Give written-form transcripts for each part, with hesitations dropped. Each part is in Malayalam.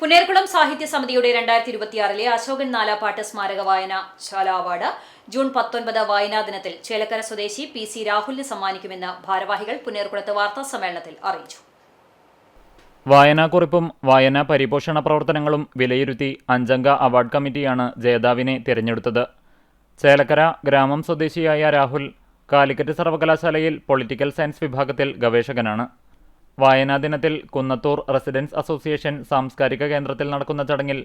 പുന്നേർകുളം സാഹിത്യ സമിതിയുടെ 2026 അശോകൻ നാലാപ്പാട്ട് സ്മാരക വായനശാല അവാർഡ് ജൂൺ 19 വായനാ ദിനത്തിൽ ചേലക്കര സ്വദേശി PC രാഹുലിന് സമ്മാനിക്കുമെന്ന് ഭാരവാഹികൾ പുന്നേർകുളത്ത് വാർത്താസമ്മേളനത്തിൽ അറിയിച്ചു. വായനാക്കുറിപ്പും വായനാ പരിപോഷണ പ്രവർത്തനങ്ങളും വിലയിരുത്തി 5-അംഗ അവാർഡ് കമ്മിറ്റിയാണ് ജേതാവിനെ തിരഞ്ഞെടുത്തത്. ചേലക്കര ഗ്രാമം സ്വദേശിയായ രാഹുൽ കാലിക്കറ്റ് സർവകലാശാലയിൽ പൊളിറ്റിക്കൽ സയൻസ് വിഭാഗത്തിൽ ഗവേഷകനാണ്. വായനാ ദിനത്തിൽ കുന്നത്തൂർ റെസിഡൻസ് അസോസിയേഷൻ സാംസ്കാരിക കേന്ദ്രത്തിൽ നടക്കുന്ന ചടങ്ങിൽ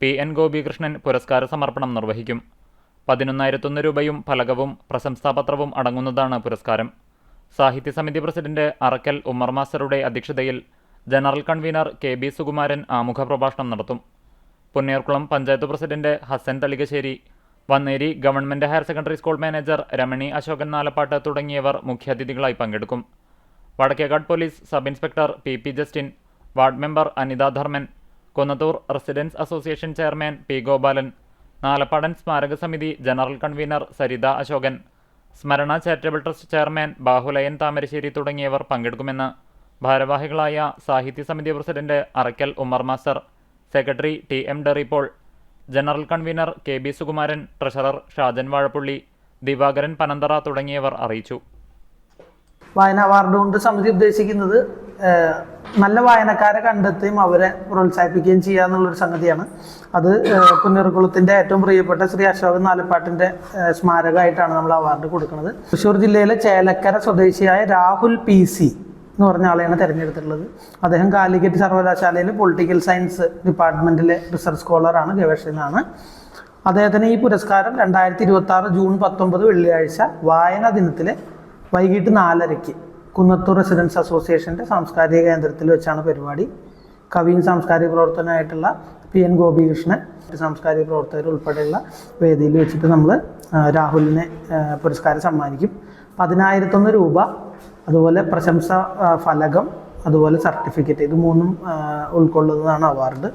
PN ഗോപികൃഷ്ണൻ പുരസ്കാര സമർപ്പണം നിർവഹിക്കും. 11,001 രൂപയും ഫലകവും പ്രശംസാപത്രവും അടങ്ങുന്നതാണ് പുരസ്കാരം. സാഹിത്യസമിതി പ്രസിഡന്റ് അറക്കൽ ഉമ്മർ മാസ്റ്ററുടെ അധ്യക്ഷതയിൽ ജനറൽ കൺവീനർ KB സുകുമാരൻ ആമുഖ പ്രഭാഷണം നടത്തും. Punnerkulam panchayat president Hassan Thalikasseri, Vanneri government higher secondary school manager Ramani Ashokan Nalappat തുടങ്ങിയവർ മുഖ്യാതിഥികളായി പങ്കെടുക്കും. Vadakkekad police sub inspector PP Justin, ward member Anitha Dharman, Kunnathur residents association chairman P Gopalan, Nalappadan സ്മാരക സമിതി general convener Saritha Ashokan, Smarana charitable trust chairman Bahuleyan Thamarassery തുടങ്ങിയവർ പങ്കെടുക്കുമെന്ന് ഭാരവാഹികളായ സാഹിത്യ സമിതി president Arakkal Ummer master, secretary TM Deripaul, general convener KB Sukumaran, treasurer Shajan Vazhappully, Divakaran Panantara തുടങ്ങിയവർ അറിയിച്ചു. വായന അവാർഡ് കൊണ്ട് സമിതി ഉദ്ദേശിക്കുന്നത് നല്ല വായനക്കാരെ കണ്ടെത്തുകയും അവരെ പ്രോത്സാഹിപ്പിക്കുകയും ചെയ്യുക എന്നുള്ളൊരു സംഗതിയാണ്. അത് പുന്നേർകുളത്തിൻ്റെ ഏറ്റവും പ്രിയപ്പെട്ട ശ്രീ അശോകൻ നാലപ്പാട്ടിൻ്റെ സ്മാരകമായിട്ടാണ് നമ്മൾ അവാർഡ് കൊടുക്കുന്നത്. തൃശ്ശൂർ ജില്ലയിലെ ചേലക്കര സ്വദേശിയായ രാഹുൽ PC എന്ന് പറഞ്ഞ ആളെയാണ് തിരഞ്ഞെടുത്തിട്ടുള്ളത്. അദ്ദേഹം കാലിക്കറ്റ് സർവകലാശാലയിലെ പൊളിറ്റിക്കൽ സയൻസ് ഡിപ്പാർട്ട്മെൻറ്റിലെ റിസർച്ച് സ്കോളറാണ്, ഗവേഷകനാണ്. അദ്ദേഹത്തിന് ഈ പുരസ്കാരം 2026 ജൂൺ 19 വെള്ളിയാഴ്ച വായനാ ദിനത്തിലെ വൈകിട്ട് 4:30 കുന്നത്തൂർ റെസിഡൻസ് അസോസിയേഷൻ്റെ സാംസ്കാരിക കേന്ദ്രത്തിൽ വെച്ചാണ് പരിപാടി. കവിയും സാംസ്കാരിക പ്രവർത്തനമായിട്ടുള്ള PN ഗോപികൃഷ്ണൻ, സാംസ്കാരിക പ്രവർത്തകർ ഉൾപ്പെടെയുള്ള വേദിയിൽ വെച്ചിട്ട് നമ്മൾ രാഹുലിനെ പുരസ്കാരം സമ്മാനിക്കും. 10,001 രൂപ, അതുപോലെ പ്രശംസ ഫലകം, അതുപോലെ സർട്ടിഫിക്കറ്റ്, ഇത് മൂന്നും ഉൾക്കൊള്ളുന്നതാണ് അവാർഡ്.